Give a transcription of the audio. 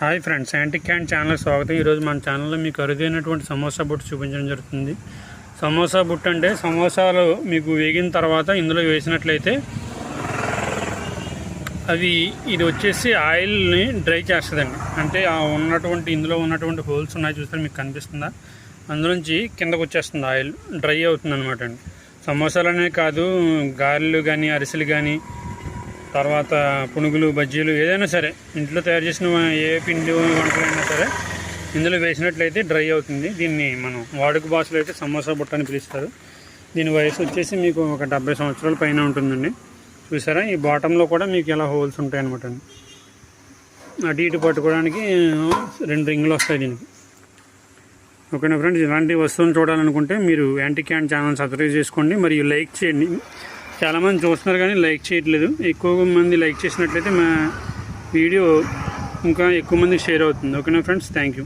Hi friends, antique క్యాండ్ channel స్వాగతం. ఈరోజు మన ఛానల్లో మీకు అరుదైనటువంటి సమోసా బుట్ట చూపించడం జరుగుతుంది. సమోసా బుట్ట అంటే సమోసాలు మీకు వేగిన తర్వాత ఇందులో వేసినట్లయితే ఇది వచ్చేసి ఆయిల్ని డ్రై చేస్తుందండి. అంటే ఇందులో ఉన్నటువంటి హోల్స్ ఉన్నాయి చూస్తే మీకు కనిపిస్తుందా, అందులోంచి కిందకు వచ్చేస్తుంది, ఆయిల్ డ్రై అవుతుంది అనమాట అండి. సమోసాలనే కాదు, గారెలు కానీ అరిసెలు కానీ తర్వాత పునుగులు బజ్జీలు ఏదైనా సరే ఇంట్లో తయారు చేసిన ఏ పిండి వంటలైనా సరే ఇందులో వేసినట్లయితే డ్రై అవుతుంది. దీన్ని మనం వాడుక భాషలో అయితే సమోసా బుట్ట అని పిలుస్తారు. దీని వయసు వచ్చేసి మీకు ఒక 70 సంవత్సరాల పైన ఉంటుందండి. చూసారా, ఈ బాటంలో కూడా మీకు ఇలా హోల్స్ ఉంటాయి అనమాట అండి. అటు ఇటు పట్టుకోవడానికి 2 రింగులు వస్తాయి దీనికి. ఓకేనా ఫ్రెండ్స్, ఇలాంటి వస్తువులు చూడాలనుకుంటే మీరు యాంటిక్ క్యాండ్ ఛానల్ సబ్స్క్రైబ్ చేసుకోండి, మరియు లైక్ చేయండి. చాలామంది చూస్తున్నారు కానీ లైక్ చేయట్లేదు. ఎక్కువ మంది లైక్ చేసినట్లయితే మా వీడియో ఇంకా ఎక్కువ మందికి షేర్ అవుతుంది. ఓకేనా ఫ్రెండ్స్, థ్యాంక్ యూ.